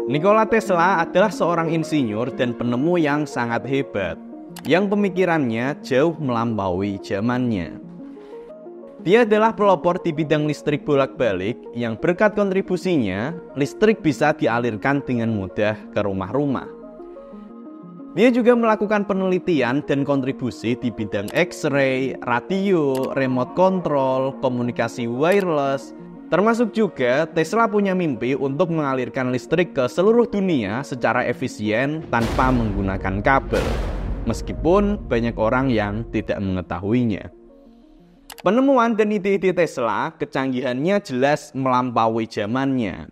Nikola Tesla adalah seorang insinyur dan penemu yang sangat hebat, yang pemikirannya jauh melampaui zamannya. Dia adalah pelopor di bidang listrik bolak-balik yang berkat kontribusinya, listrik bisa dialirkan dengan mudah ke rumah-rumah. Dia juga melakukan penelitian dan kontribusi di bidang X-ray, radio, remote control, komunikasi wireless. Termasuk juga Tesla punya mimpi untuk mengalirkan listrik ke seluruh dunia secara efisien tanpa menggunakan kabel, meskipun banyak orang yang tidak mengetahuinya. Penemuan dan ide-ide Tesla, kecanggihannya jelas melampaui zamannya.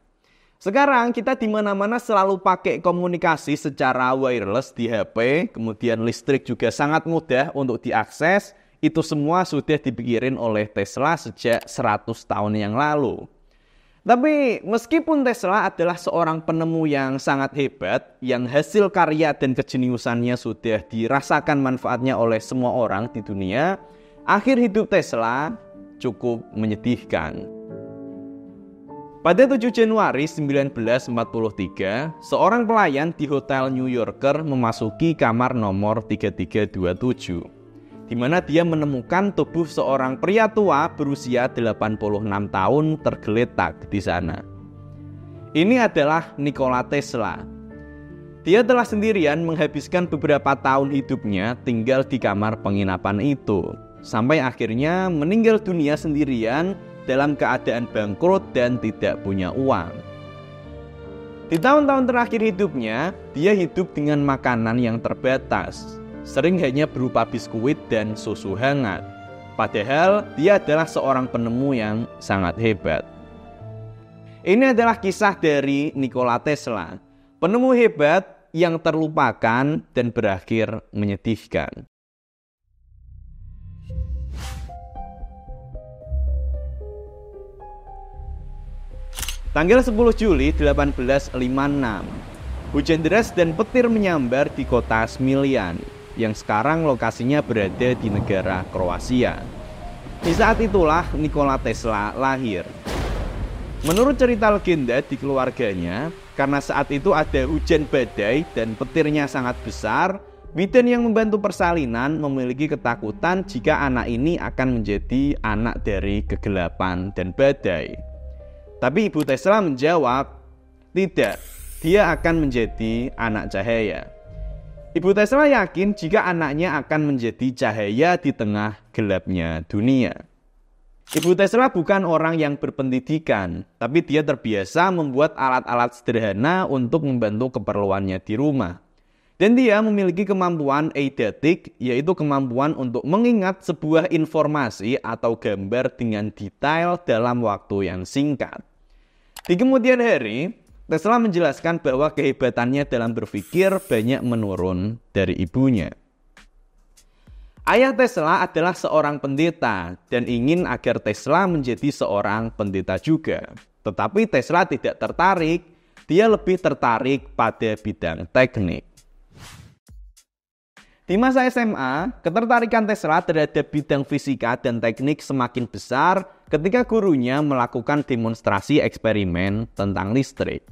Sekarang kita di mana-mana selalu pakai komunikasi secara wireless di HP, kemudian listrik juga sangat mudah untuk diakses. Itu semua sudah dipikirin oleh Tesla sejak 100 tahun yang lalu. Tapi meskipun Tesla adalah seorang penemu yang sangat hebat, yang hasil karya dan kejeniusannya sudah dirasakan manfaatnya oleh semua orang di dunia, akhir hidup Tesla cukup menyedihkan. Pada 7 Januari 1943, seorang pelayan di Hotel New Yorker memasuki kamar nomor 3327. Di mana dia menemukan tubuh seorang pria tua berusia 86 tahun tergeletak di sana. Ini adalah Nikola Tesla. Dia telah sendirian menghabiskan beberapa tahun hidupnya tinggal di kamar penginapan itu, sampai akhirnya meninggal dunia sendirian dalam keadaan bangkrut dan tidak punya uang. Di tahun-tahun terakhir hidupnya, dia hidup dengan makanan yang terbatas, sering hanya berupa biskuit dan susu hangat. Padahal dia adalah seorang penemu yang sangat hebat. Ini adalah kisah dari Nikola Tesla, penemu hebat yang terlupakan dan berakhir menyedihkan. Tanggal 10 Juli 1856, hujan deras dan petir menyambar di kota Smiljan, yang sekarang lokasinya berada di negara Kroasia. Di saat itulah Nikola Tesla lahir. Menurut cerita legenda di keluarganya, karena saat itu ada hujan badai dan petirnya sangat besar, bidan yang membantu persalinan memiliki ketakutan jika anak ini akan menjadi anak dari kegelapan dan badai. Tapi ibu Tesla menjawab, tidak, dia akan menjadi anak cahaya. Ibu Tesla yakin jika anaknya akan menjadi cahaya di tengah gelapnya dunia. Ibu Tesla bukan orang yang berpendidikan, tapi dia terbiasa membuat alat-alat sederhana untuk membantu keperluannya di rumah. Dan dia memiliki kemampuan eidetik, yaitu kemampuan untuk mengingat sebuah informasi atau gambar dengan detail dalam waktu yang singkat. Di kemudian hari, Tesla menjelaskan bahwa kehebatannya dalam berpikir banyak menurun dari ibunya. Ayah Tesla adalah seorang pendeta dan ingin agar Tesla menjadi seorang pendeta juga. Tetapi Tesla tidak tertarik, dia lebih tertarik pada bidang teknik. Di masa SMA, ketertarikan Tesla terhadap bidang fisika dan teknik semakin besar ketika gurunya melakukan demonstrasi eksperimen tentang listrik.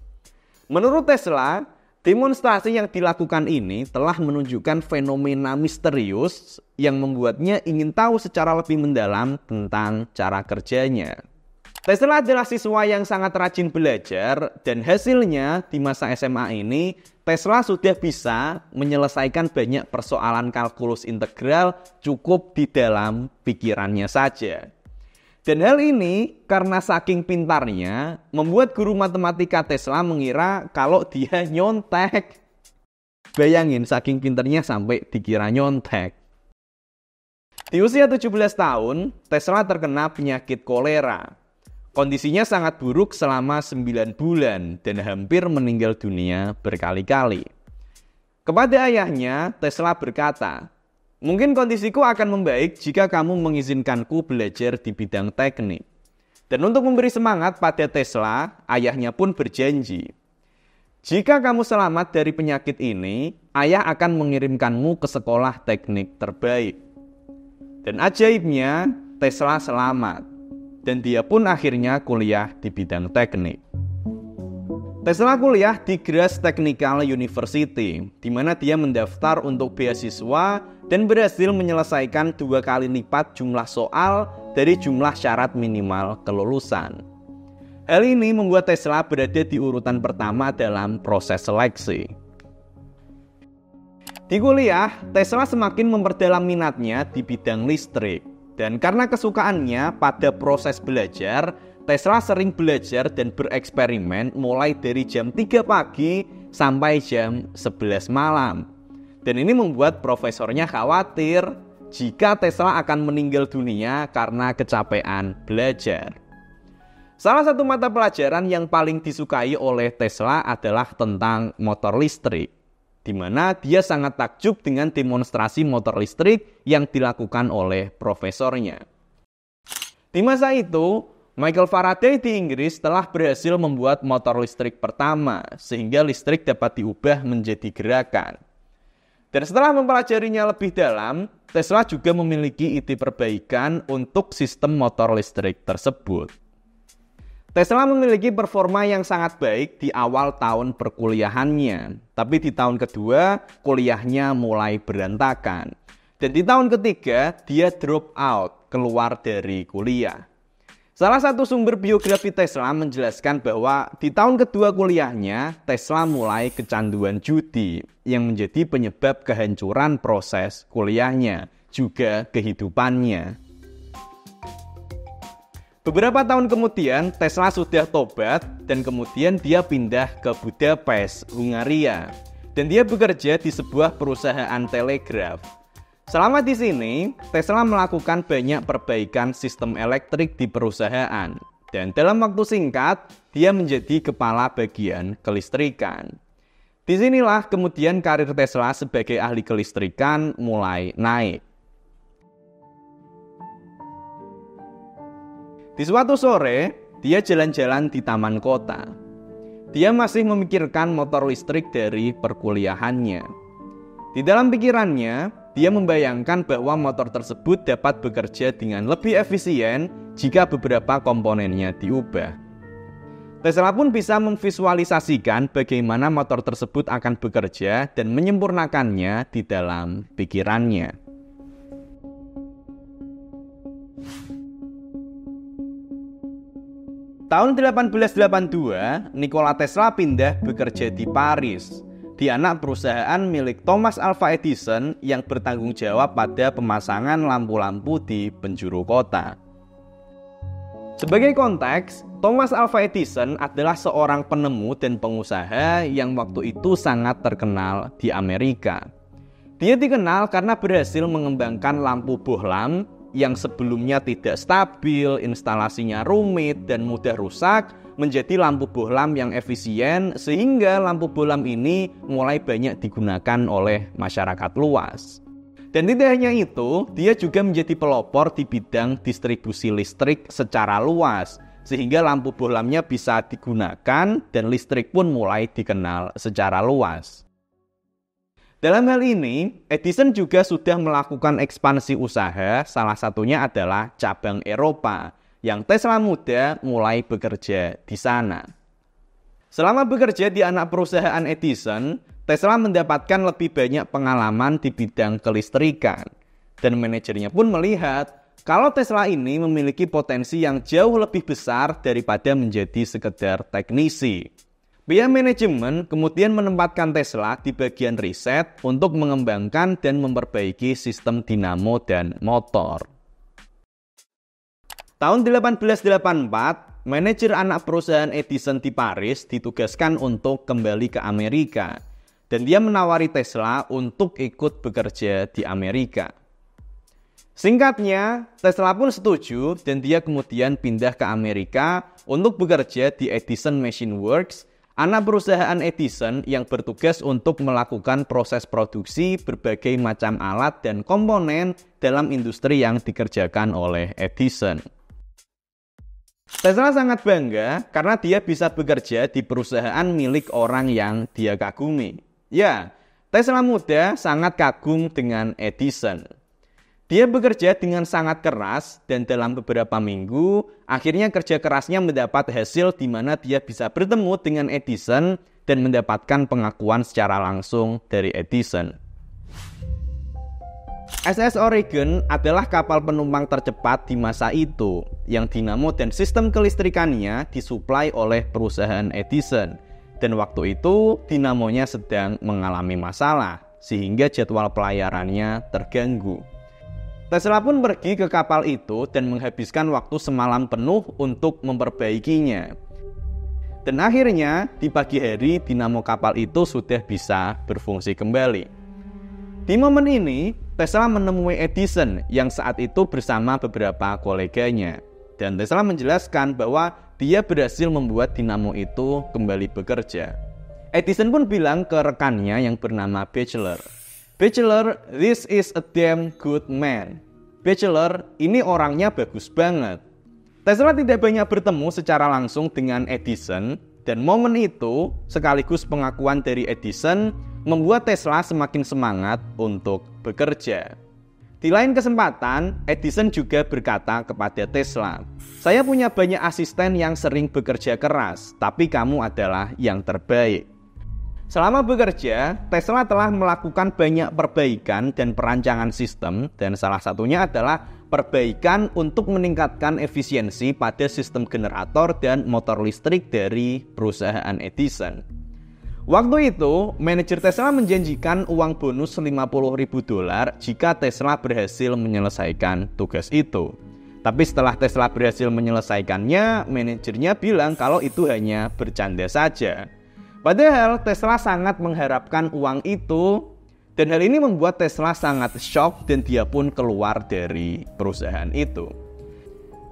Menurut Tesla, demonstrasi yang dilakukan ini telah menunjukkan fenomena misterius yang membuatnya ingin tahu secara lebih mendalam tentang cara kerjanya. Tesla adalah siswa yang sangat rajin belajar dan hasilnya di masa SMA ini Tesla sudah bisa menyelesaikan banyak persoalan kalkulus integral cukup di dalam pikirannya saja. Dan hal ini karena saking pintarnya membuat guru matematika Tesla mengira kalau dia nyontek. Bayangin saking pintarnya sampai dikira nyontek. Di usia 17 tahun, Tesla terkena penyakit kolera. Kondisinya sangat buruk selama 9 bulan dan hampir meninggal dunia berkali-kali. Kepada ayahnya, Tesla berkata, "Mungkin kondisiku akan membaik jika kamu mengizinkanku belajar di bidang teknik." Dan untuk memberi semangat pada Tesla, ayahnya pun berjanji, "Jika kamu selamat dari penyakit ini, ayah akan mengirimkanmu ke sekolah teknik terbaik." Dan ajaibnya, Tesla selamat. Dan dia pun akhirnya kuliah di bidang teknik. Tesla kuliah di Graz Technical University, di mana dia mendaftar untuk beasiswa dan berhasil menyelesaikan 2 kali lipat jumlah soal dari jumlah syarat minimal kelulusan. Hal ini membuat Tesla berada di urutan pertama dalam proses seleksi. Di kuliah, Tesla semakin memperdalam minatnya di bidang listrik. Dan karena kesukaannya pada proses belajar, Tesla sering belajar dan bereksperimen mulai dari jam 3 pagi sampai jam 11 malam. Dan ini membuat profesornya khawatir jika Tesla akan meninggal dunia karena kecapean belajar. Salah satu mata pelajaran yang paling disukai oleh Tesla adalah tentang motor listrik, di mana dia sangat takjub dengan demonstrasi motor listrik yang dilakukan oleh profesornya. Di masa itu, Michael Faraday di Inggris telah berhasil membuat motor listrik pertama, sehingga listrik dapat diubah menjadi gerakan. Dan setelah mempelajarinya lebih dalam, Tesla juga memiliki ide perbaikan untuk sistem motor listrik tersebut. Tesla memiliki performa yang sangat baik di awal tahun perkuliahannya, tapi di tahun kedua, kuliahnya mulai berantakan. Dan di tahun ketiga, dia drop out, keluar dari kuliah. Salah satu sumber biografi Tesla menjelaskan bahwa di tahun kedua kuliahnya, Tesla mulai kecanduan judi yang menjadi penyebab kehancuran proses kuliahnya, juga kehidupannya. Beberapa tahun kemudian, Tesla sudah tobat dan kemudian dia pindah ke Budapest, Hungaria. Dan dia bekerja di sebuah perusahaan telegraf. Selama di sini, Tesla melakukan banyak perbaikan sistem elektrik di perusahaan. Dan dalam waktu singkat, dia menjadi kepala bagian kelistrikan. Disinilah kemudian karir Tesla sebagai ahli kelistrikan mulai naik. Di suatu sore, dia jalan-jalan di taman kota. Dia masih memikirkan motor listrik dari perkuliahannya. Di dalam pikirannya, dia membayangkan bahwa motor tersebut dapat bekerja dengan lebih efisien jika beberapa komponennya diubah. Tesla pun bisa memvisualisasikan bagaimana motor tersebut akan bekerja dan menyempurnakannya di dalam pikirannya. Tahun 1882, Nikola Tesla pindah bekerja di Paris, di anak perusahaan milik Thomas Alva Edison yang bertanggung jawab pada pemasangan lampu-lampu di penjuru kota. Sebagai konteks, Thomas Alva Edison adalah seorang penemu dan pengusaha yang waktu itu sangat terkenal di Amerika. Dia dikenal karena berhasil mengembangkan lampu bohlam yang sebelumnya tidak stabil, instalasinya rumit dan mudah rusak, menjadi lampu bohlam yang efisien, sehingga lampu bohlam ini mulai banyak digunakan oleh masyarakat luas. Dan tidak hanya itu, dia juga menjadi pelopor di bidang distribusi listrik secara luas, sehingga lampu bohlamnya bisa digunakan dan listrik pun mulai dikenal secara luas. Dalam hal ini, Edison juga sudah melakukan ekspansi usaha, salah satunya adalah cabang Eropa, yang Tesla muda mulai bekerja di sana. Selama bekerja di anak perusahaan Edison, Tesla mendapatkan lebih banyak pengalaman di bidang kelistrikan. Dan manajernya pun melihat kalau Tesla ini memiliki potensi yang jauh lebih besar daripada menjadi sekedar teknisi. Pihak manajemen kemudian menempatkan Tesla di bagian riset untuk mengembangkan dan memperbaiki sistem dinamo dan motor. Tahun 1884, manajer anak perusahaan Edison di Paris ditugaskan untuk kembali ke Amerika, dan dia menawari Tesla untuk ikut bekerja di Amerika. Singkatnya, Tesla pun setuju dan dia kemudian pindah ke Amerika untuk bekerja di Edison Machine Works, anak perusahaan Edison yang bertugas untuk melakukan proses produksi berbagai macam alat dan komponen dalam industri yang dikerjakan oleh Edison. Tesla sangat bangga karena dia bisa bekerja di perusahaan milik orang yang dia kagumi. Ya, Tesla muda sangat kagum dengan Edison. Dia bekerja dengan sangat keras dan dalam beberapa minggu, akhirnya kerja kerasnya mendapat hasil di mana dia bisa bertemu dengan Edison dan mendapatkan pengakuan secara langsung dari Edison. SS Oregon adalah kapal penumpang tercepat di masa itu, yang dinamo dan sistem kelistrikannya disuplai oleh perusahaan Edison. Dan waktu itu dinamonya sedang mengalami masalah, sehingga jadwal pelayarannya terganggu. Tesla pun pergi ke kapal itu dan menghabiskan waktu semalam penuh untuk memperbaikinya. Dan akhirnya di pagi hari dinamo kapal itu sudah bisa berfungsi kembali. Di momen ini Tesla menemui Edison yang saat itu bersama beberapa koleganya. Dan Tesla menjelaskan bahwa dia berhasil membuat dinamo itu kembali bekerja. Edison pun bilang ke rekannya yang bernama Batchelor, "Batchelor, this is a damn good man. Batchelor, ini orangnya bagus banget." Tesla tidak banyak bertemu secara langsung dengan Edison, dan momen itu sekaligus pengakuan dari Edison membuat Tesla semakin semangat untuk bekerja. Di lain kesempatan, Edison juga berkata kepada Tesla, "Saya punya banyak asisten yang sering bekerja keras, tapi kamu adalah yang terbaik." Selama bekerja, Tesla telah melakukan banyak perbaikan dan perancangan sistem, dan salah satunya adalah perbaikan untuk meningkatkan efisiensi pada sistem generator dan motor listrik dari perusahaan Edison. Waktu itu, manajer Tesla menjanjikan uang bonus $50.000 jika Tesla berhasil menyelesaikan tugas itu. Tapi setelah Tesla berhasil menyelesaikannya, manajernya bilang kalau itu hanya bercanda saja. Padahal Tesla sangat mengharapkan uang itu, dan hal ini membuat Tesla sangat shock dan dia pun keluar dari perusahaan itu.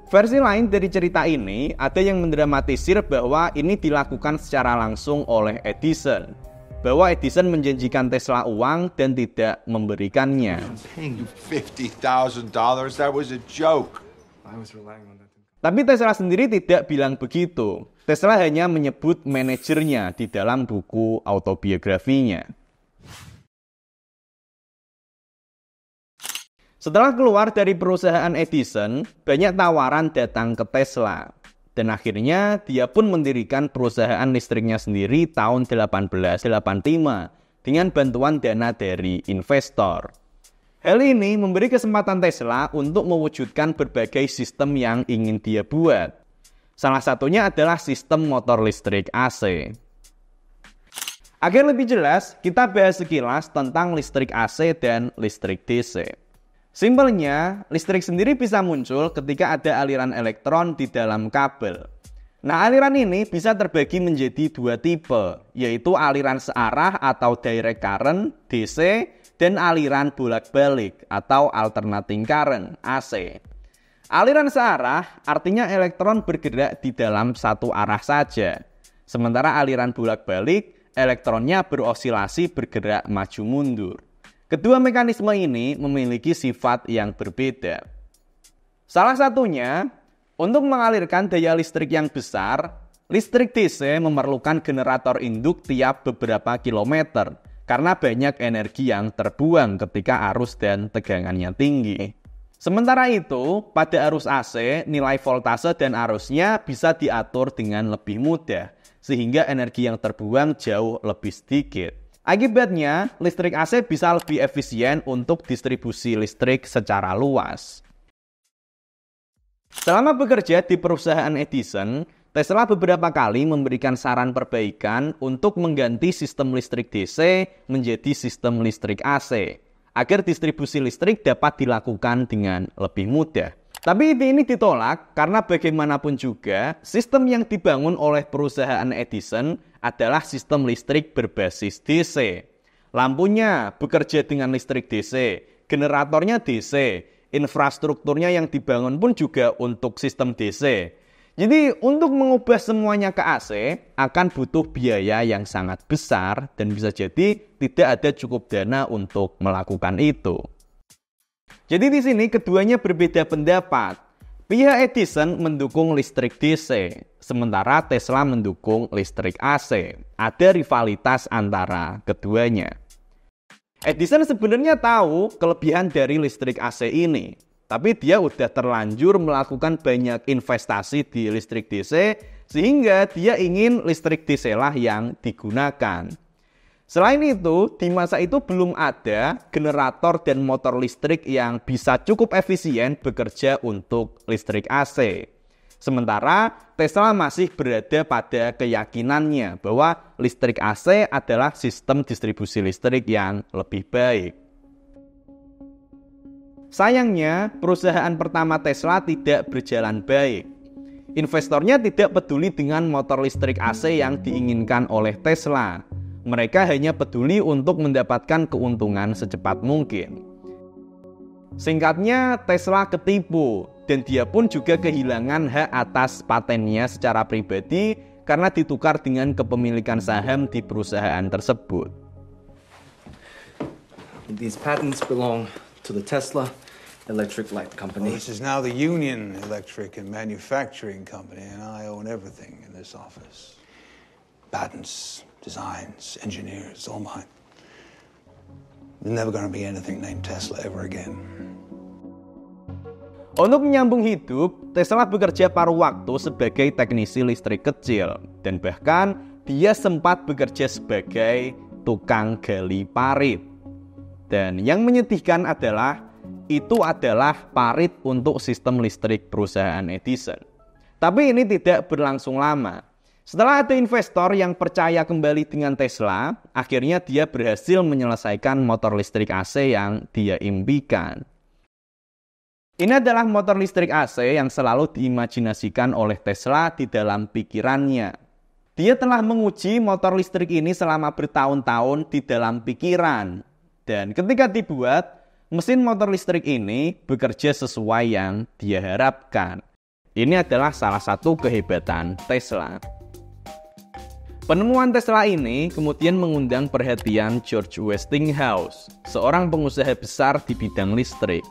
Versi lain dari cerita ini, ada yang mendramatisir bahwa ini dilakukan secara langsung oleh Edison. Bahwa Edison menjanjikan Tesla uang dan tidak memberikannya. Tapi Tesla sendiri tidak bilang begitu. Tesla hanya menyebut manajernya di dalam buku autobiografinya. Setelah keluar dari perusahaan Edison, banyak tawaran datang ke Tesla. Dan akhirnya dia pun mendirikan perusahaan listriknya sendiri tahun 1885 dengan bantuan dana dari investor. Hal ini memberi kesempatan Tesla untuk mewujudkan berbagai sistem yang ingin dia buat. Salah satunya adalah sistem motor listrik AC. Agar lebih jelas, kita bahas sekilas tentang listrik AC dan listrik DC. Simpelnya, listrik sendiri bisa muncul ketika ada aliran elektron di dalam kabel. Nah, aliran ini bisa terbagi menjadi dua tipe, yaitu aliran searah atau direct current DC dan aliran bolak-balik atau alternating current AC. Aliran searah artinya elektron bergerak di dalam satu arah saja. Sementara aliran bolak-balik, elektronnya berosilasi bergerak maju mundur. Kedua mekanisme ini memiliki sifat yang berbeda. Salah satunya, untuk mengalirkan daya listrik yang besar, listrik DC memerlukan generator induk tiap beberapa kilometer karena banyak energi yang terbuang ketika arus dan tegangannya tinggi. Sementara itu, pada arus AC, nilai voltase dan arusnya bisa diatur dengan lebih mudah, sehingga energi yang terbuang jauh lebih sedikit. Akibatnya, listrik AC bisa lebih efisien untuk distribusi listrik secara luas. Selama bekerja di perusahaan Edison, Tesla beberapa kali memberikan saran perbaikan untuk mengganti sistem listrik DC menjadi sistem listrik AC, agar distribusi listrik dapat dilakukan dengan lebih mudah. Tapi ini ditolak karena bagaimanapun juga sistem yang dibangun oleh perusahaan Edison adalah sistem listrik berbasis DC. Lampunya bekerja dengan listrik DC, generatornya DC, infrastrukturnya yang dibangun pun juga untuk sistem DC. Jadi untuk mengubah semuanya ke AC akan butuh biaya yang sangat besar dan bisa jadi tidak ada cukup dana untuk melakukan itu. Jadi di sini keduanya berbeda pendapat. Pihak Edison mendukung listrik DC, sementara Tesla mendukung listrik AC. Ada rivalitas antara keduanya. Edison sebenarnya tahu kelebihan dari listrik AC ini, tapi dia udah terlanjur melakukan banyak investasi di listrik DC, sehingga dia ingin listrik DC lah yang digunakan. Selain itu, di masa itu belum ada generator dan motor listrik yang bisa cukup efisien bekerja untuk listrik AC. Sementara Tesla masih berada pada keyakinannya bahwa listrik AC adalah sistem distribusi listrik yang lebih baik. Sayangnya, perusahaan pertama Tesla tidak berjalan baik. Investornya tidak peduli dengan motor listrik AC yang diinginkan oleh Tesla. Mereka hanya peduli untuk mendapatkan keuntungan secepat mungkin. Singkatnya, Tesla ketipu dan dia pun juga kehilangan hak atas patennya secara pribadi karena ditukar dengan kepemilikan saham di perusahaan tersebut. These patents belong to the Tesla Electric Light Company. Well, this is now the Union Electric and Manufacturing Company, and I own everything in this office. Patents, designs, engineers, all mine. There's never going to be anything named Tesla ever again. Untuk menyambung hidup, Tesla bekerja paruh waktu sebagai teknisi listrik kecil dan bahkan dia sempat bekerja sebagai tukang gali parit. Dan yang menyedihkan adalah itu adalah parit untuk sistem listrik perusahaan Edison. Tapi ini tidak berlangsung lama. Setelah ada investor yang percaya kembali dengan Tesla, akhirnya dia berhasil menyelesaikan motor listrik AC yang dia impikan. Ini adalah motor listrik AC yang selalu diimajinasikan oleh Tesla di dalam pikirannya. Dia telah menguji motor listrik ini selama bertahun-tahun di dalam pikiran. Dan ketika dibuat, mesin motor listrik ini bekerja sesuai yang dia harapkan. Ini adalah salah satu kehebatan Tesla. Penemuan Tesla ini kemudian mengundang perhatian George Westinghouse, seorang pengusaha besar di bidang listrik.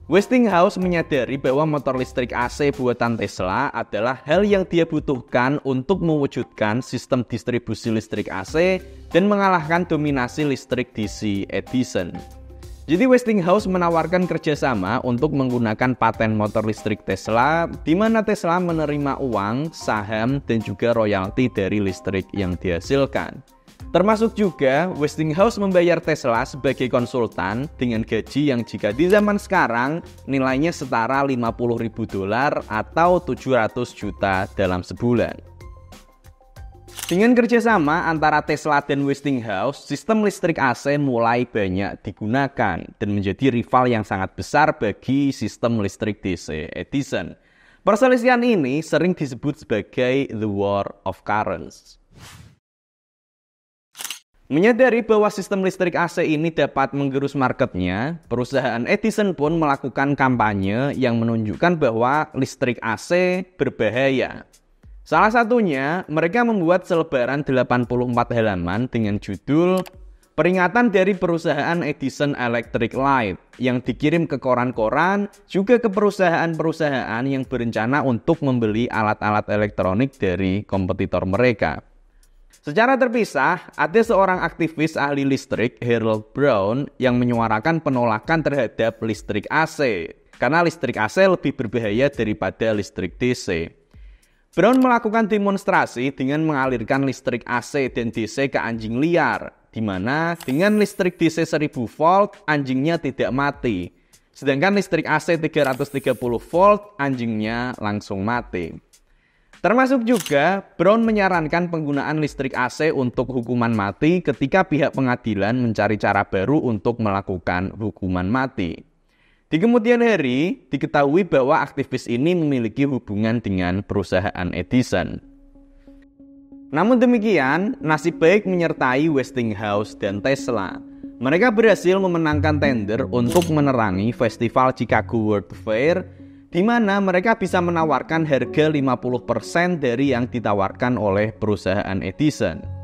Westinghouse menyadari bahwa motor listrik AC buatan Tesla adalah hal yang dia butuhkan untuk mewujudkan sistem distribusi listrik AC dan mengalahkan dominasi listrik DC Edison. Jadi Westinghouse menawarkan kerjasama untuk menggunakan paten motor listrik Tesla, di mana Tesla menerima uang, saham, dan juga royalti dari listrik yang dihasilkan. Termasuk juga Westinghouse membayar Tesla sebagai konsultan dengan gaji yang jika di zaman sekarang nilainya setara $50.000 atau 700 juta dalam sebulan. Dengan kerjasama antara Tesla dan Westinghouse, sistem listrik AC mulai banyak digunakan dan menjadi rival yang sangat besar bagi sistem listrik DC Edison. Perselisihan ini sering disebut sebagai The War of Currents. Menyadari bahwa sistem listrik AC ini dapat menggerus marketnya, perusahaan Edison pun melakukan kampanye yang menunjukkan bahwa listrik AC berbahaya. Salah satunya, mereka membuat selebaran 84 halaman dengan judul Peringatan dari Perusahaan Edison Electric Light yang dikirim ke koran-koran, juga ke perusahaan-perusahaan yang berencana untuk membeli alat-alat elektronik dari kompetitor mereka. Secara terpisah, ada seorang aktivis ahli listrik, Harold Brown, yang menyuarakan penolakan terhadap listrik AC, karena listrik AC lebih berbahaya daripada listrik DC. Brown melakukan demonstrasi dengan mengalirkan listrik AC dan DC ke anjing liar, di mana dengan listrik DC 1000 volt, anjingnya tidak mati. Sedangkan listrik AC 330 volt, anjingnya langsung mati. Termasuk juga, Brown menyarankan penggunaan listrik AC untuk hukuman mati ketika pihak pengadilan mencari cara baru untuk melakukan hukuman mati. Di kemudian hari, diketahui bahwa aktivis ini memiliki hubungan dengan perusahaan Edison. Namun demikian, nasib baik menyertai Westinghouse dan Tesla. Mereka berhasil memenangkan tender untuk menerangi Festival Chicago World Fair, di mana mereka bisa menawarkan harga 50% dari yang ditawarkan oleh perusahaan Edison.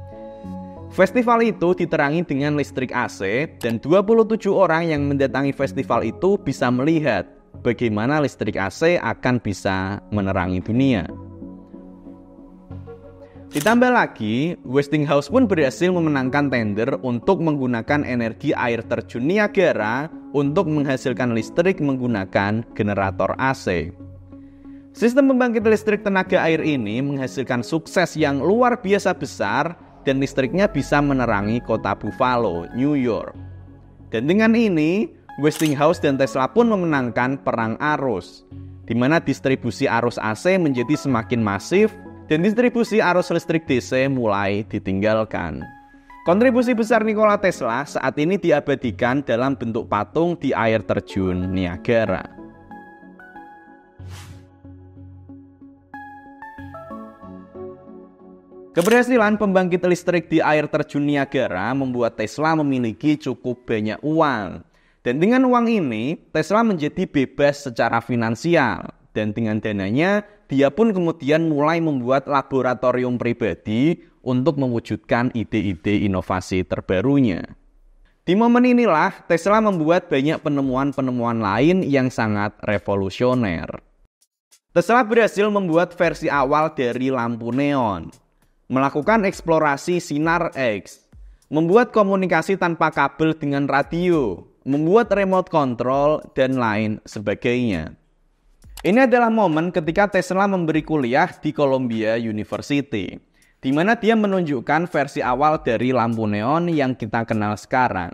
Festival itu diterangi dengan listrik AC dan 27 orang yang mendatangi festival itu bisa melihat bagaimana listrik AC akan bisa menerangi dunia. Ditambah lagi, Westinghouse pun berhasil memenangkan tender untuk menggunakan energi air terjun Niagara untuk menghasilkan listrik menggunakan generator AC. Sistem pembangkit listrik tenaga air ini menghasilkan sukses yang luar biasa besar dan listriknya bisa menerangi kota Buffalo, New York. Dan dengan ini, Westinghouse dan Tesla pun memenangkan perang arus, di mana distribusi arus AC menjadi semakin masif dan distribusi arus listrik DC mulai ditinggalkan. Kontribusi besar Nikola Tesla saat ini diabadikan dalam bentuk patung di air terjun Niagara. Keberhasilan pembangkit listrik di air terjun Niagara membuat Tesla memiliki cukup banyak uang. Dan dengan uang ini, Tesla menjadi bebas secara finansial. Dan dengan dananya, dia pun kemudian mulai membuat laboratorium pribadi untuk mewujudkan ide-ide inovasi terbarunya. Di momen inilah, Tesla membuat banyak penemuan-penemuan lain yang sangat revolusioner. Tesla berhasil membuat versi awal dari lampu neon, melakukan eksplorasi sinar X, membuat komunikasi tanpa kabel dengan radio, membuat remote control, dan lain sebagainya. Ini adalah momen ketika Tesla memberi kuliah di Columbia University, di mana dia menunjukkan versi awal dari lampu neon yang kita kenal sekarang.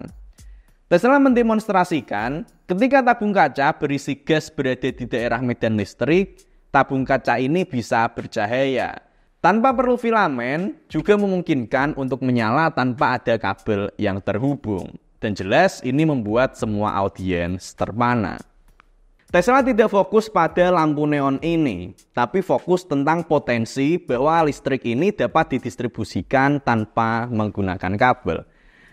Tesla mendemonstrasikan ketika tabung kaca berisi gas berada di daerah medan listrik, tabung kaca ini bisa bercahaya. Tanpa perlu filamen, juga memungkinkan untuk menyala tanpa ada kabel yang terhubung. Dan jelas ini membuat semua audiens terpana. Tesla tidak fokus pada lampu neon ini, tapi fokus tentang potensi bahwa listrik ini dapat didistribusikan tanpa menggunakan kabel.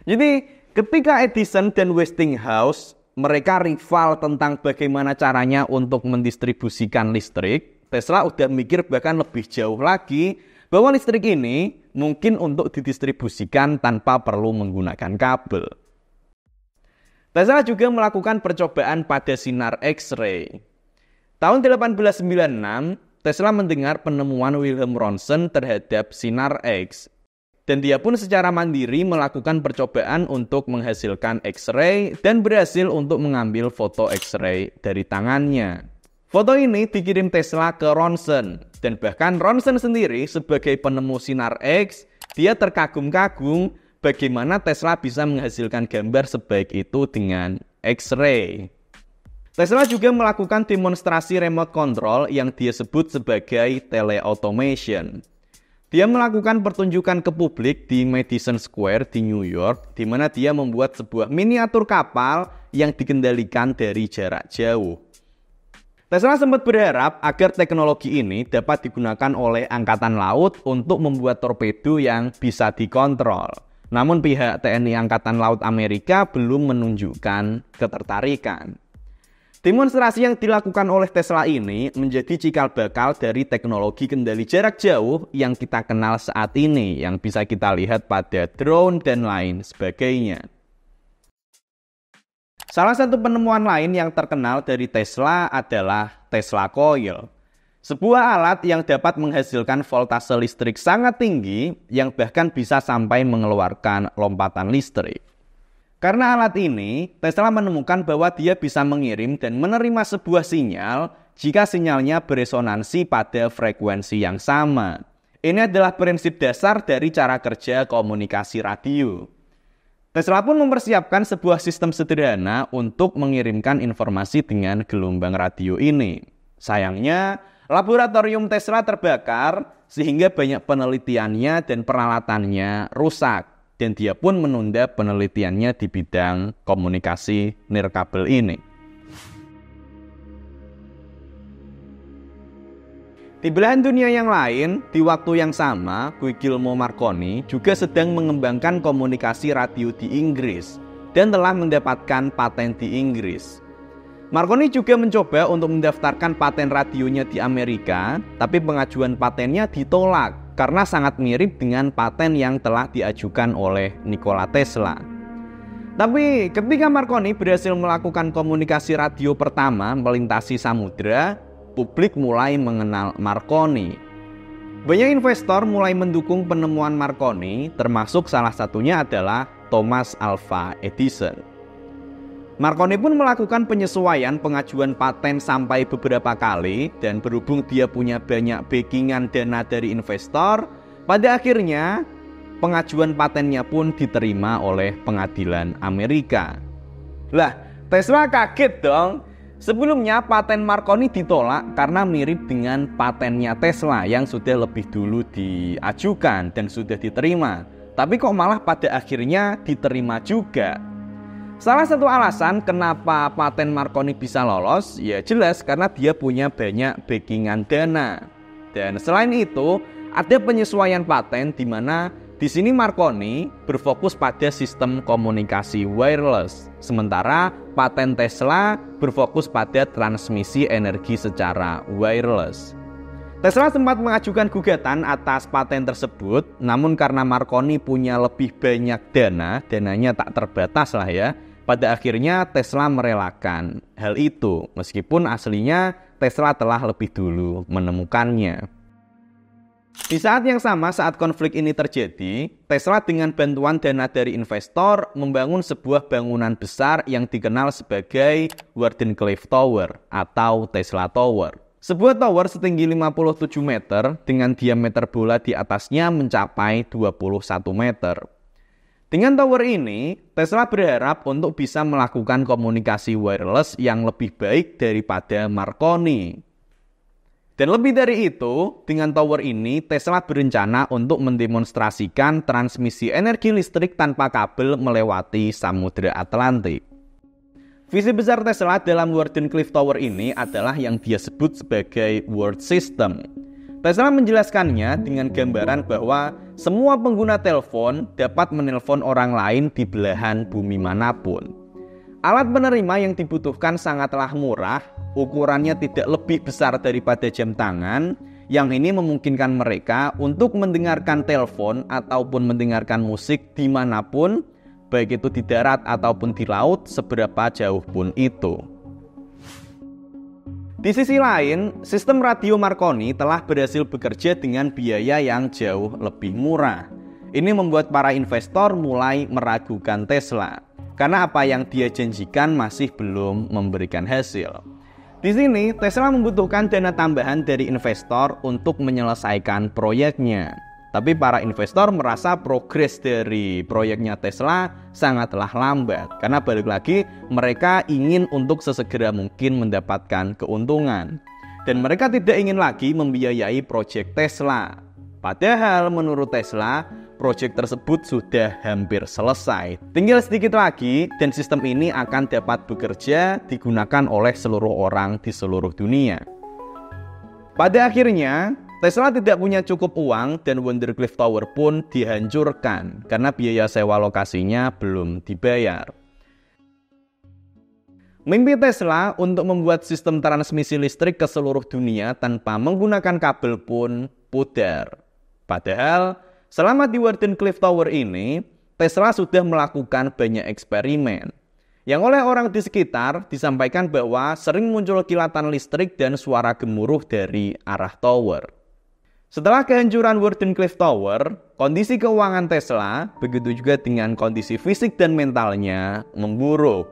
Jadi ketika Edison dan Westinghouse mereka rival tentang bagaimana caranya untuk mendistribusikan listrik, Tesla udah mikir bahkan lebih jauh lagi bahwa listrik ini mungkin untuk didistribusikan tanpa perlu menggunakan kabel. Tesla juga melakukan percobaan pada sinar X-ray. Tahun 1896, Tesla mendengar penemuan Wilhelm Röntgen terhadap sinar X. Dan dia pun secara mandiri melakukan percobaan untuk menghasilkan X-ray dan berhasil untuk mengambil foto X-ray dari tangannya. Foto ini dikirim Tesla ke Röntgen, dan bahkan Röntgen sendiri sebagai penemu sinar X, dia terkagum-kagum bagaimana Tesla bisa menghasilkan gambar sebaik itu dengan X-ray. Tesla juga melakukan demonstrasi remote control yang dia sebut sebagai teleautomation. Dia melakukan pertunjukan ke publik di Madison Square di New York, di mana dia membuat sebuah miniatur kapal yang dikendalikan dari jarak jauh. Tesla sempat berharap agar teknologi ini dapat digunakan oleh Angkatan Laut untuk membuat torpedo yang bisa dikontrol. Namun pihak TNI Angkatan Laut Amerika belum menunjukkan ketertarikan. Demonstrasi yang dilakukan oleh Tesla ini menjadi cikal bakal dari teknologi kendali jarak jauh yang kita kenal saat ini, yang bisa kita lihat pada drone dan lain sebagainya. Salah satu penemuan lain yang terkenal dari Tesla adalah Tesla Coil. Sebuah alat yang dapat menghasilkan voltase listrik sangat tinggi yang bahkan bisa sampai mengeluarkan lompatan listrik. Karena alat ini, Tesla menemukan bahwa dia bisa mengirim dan menerima sebuah sinyal jika sinyalnya beresonansi pada frekuensi yang sama. Ini adalah prinsip dasar dari cara kerja komunikasi radio. Tesla pun mempersiapkan sebuah sistem sederhana untuk mengirimkan informasi dengan gelombang radio ini. Sayangnya, laboratorium Tesla terbakar sehingga banyak penelitiannya dan peralatannya rusak. Dan dia pun menunda penelitiannya di bidang komunikasi nirkabel ini. Di belahan dunia yang lain, di waktu yang sama, Guglielmo Marconi juga sedang mengembangkan komunikasi radio di Inggris dan telah mendapatkan paten di Inggris. Marconi juga mencoba untuk mendaftarkan paten radionya di Amerika, tapi pengajuan patennya ditolak karena sangat mirip dengan paten yang telah diajukan oleh Nikola Tesla. Tapi ketika Marconi berhasil melakukan komunikasi radio pertama melintasi samudera, publik mulai mengenal Marconi. Banyak investor mulai mendukung penemuan Marconi, termasuk salah satunya adalah Thomas Alva Edison. Marconi pun melakukan penyesuaian pengajuan paten sampai beberapa kali, dan berhubung dia punya banyak backingan dana dari investor, pada akhirnya pengajuan patennya pun diterima oleh pengadilan Amerika. Lah, Tesla kaget dong. Sebelumnya paten Marconi ditolak karena mirip dengan patennya Tesla yang sudah lebih dulu diajukan dan sudah diterima. Tapi kok malah pada akhirnya diterima juga. Salah satu alasan kenapa paten Marconi bisa lolos, ya jelas karena dia punya banyak backingan dana. Dan selain itu, ada penyesuaian paten di mana di sini Marconi berfokus pada sistem komunikasi wireless, sementara paten Tesla berfokus pada transmisi energi secara wireless. Tesla sempat mengajukan gugatan atas paten tersebut, namun karena Marconi punya lebih banyak dana, dananya tak terbatas lah ya, pada akhirnya Tesla merelakan hal itu, meskipun aslinya Tesla telah lebih dulu menemukannya. Di saat yang sama saat konflik ini terjadi, Tesla dengan bantuan dana dari investor membangun sebuah bangunan besar yang dikenal sebagai Wardenclyffe Tower atau Tesla Tower. Sebuah tower setinggi 57 meter dengan diameter bola di atasnya mencapai 21 meter. Dengan tower ini, Tesla berharap untuk bisa melakukan komunikasi wireless yang lebih baik daripada Marconi. Dan lebih dari itu, dengan tower ini Tesla berencana untuk mendemonstrasikan transmisi energi listrik tanpa kabel melewati Samudra Atlantik. Visi besar Tesla dalam Wardenclyffe Tower ini adalah yang dia sebut sebagai World System. Tesla menjelaskannya dengan gambaran bahwa semua pengguna telepon dapat menelpon orang lain di belahan bumi manapun. Alat penerima yang dibutuhkan sangatlah murah, ukurannya tidak lebih besar daripada jam tangan, yang ini memungkinkan mereka untuk mendengarkan telepon ataupun mendengarkan musik dimanapun, baik itu di darat ataupun di laut, seberapa jauh pun itu. Di sisi lain, sistem radio Marconi telah berhasil bekerja dengan biaya yang jauh lebih murah. Ini membuat para investor mulai meragukan Tesla, karena apa yang dia janjikan masih belum memberikan hasil. Di sini, Tesla membutuhkan dana tambahan dari investor untuk menyelesaikan proyeknya. Tapi para investor merasa progres dari proyeknya Tesla sangatlah lambat. Karena balik lagi, mereka ingin untuk sesegera mungkin mendapatkan keuntungan. Dan mereka tidak ingin lagi membiayai proyek Tesla. Padahal menurut Tesla, proyek tersebut sudah hampir selesai. Tinggal sedikit lagi dan sistem ini akan dapat bekerja digunakan oleh seluruh orang di seluruh dunia. Pada akhirnya, Tesla tidak punya cukup uang dan Wardenclyffe Tower pun dihancurkan karena biaya sewa lokasinya belum dibayar. Mimpi Tesla untuk membuat sistem transmisi listrik ke seluruh dunia tanpa menggunakan kabel pun pudar. Padahal, selama di Wardenclyffe Tower ini, Tesla sudah melakukan banyak eksperimen. Yang oleh orang di sekitar disampaikan bahwa sering muncul kilatan listrik dan suara gemuruh dari arah tower. Setelah kehancuran Wardenclyffe Tower, kondisi keuangan Tesla, begitu juga dengan kondisi fisik dan mentalnya, memburuk.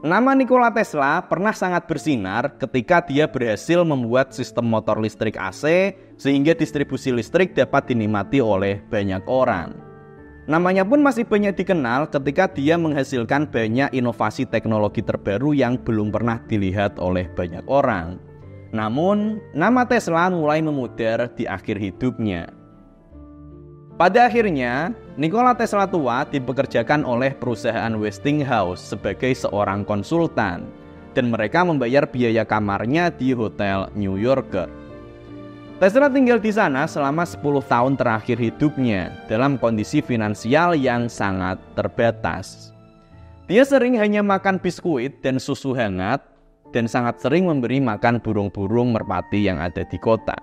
Nama Nikola Tesla pernah sangat bersinar ketika dia berhasil membuat sistem motor listrik AC sehingga distribusi listrik dapat dinikmati oleh banyak orang. Namanya pun masih banyak dikenal ketika dia menghasilkan banyak inovasi teknologi terbaru yang belum pernah dilihat oleh banyak orang. Namun, nama Tesla mulai memudar di akhir hidupnya. Pada akhirnya, Nikola Tesla tua dipekerjakan oleh perusahaan Westinghouse sebagai seorang konsultan, dan mereka membayar biaya kamarnya di Hotel New Yorker. Tesla tinggal di sana selama 10 tahun terakhir hidupnya dalam kondisi finansial yang sangat terbatas. Dia sering hanya makan biskuit dan susu hangat, dan sangat sering memberi makan burung-burung merpati yang ada di kota.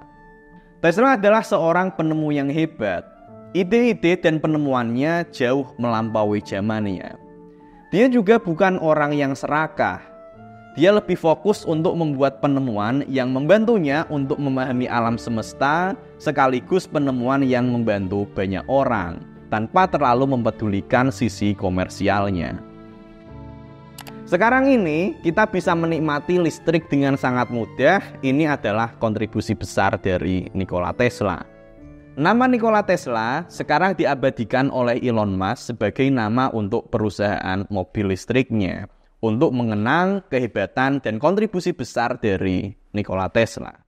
Tesla adalah seorang penemu yang hebat. Ide-ide dan penemuannya jauh melampaui zamannya. Dia juga bukan orang yang serakah. Dia lebih fokus untuk membuat penemuan yang membantunya untuk memahami alam semesta, sekaligus penemuan yang membantu banyak orang, tanpa terlalu mempedulikan sisi komersialnya. Sekarang ini kita bisa menikmati listrik dengan sangat mudah. Ini adalah kontribusi besar dari Nikola Tesla. Nama Nikola Tesla sekarang diabadikan oleh Elon Musk sebagai nama untuk perusahaan mobil listriknya, untuk mengenang kehebatan dan kontribusi besar dari Nikola Tesla.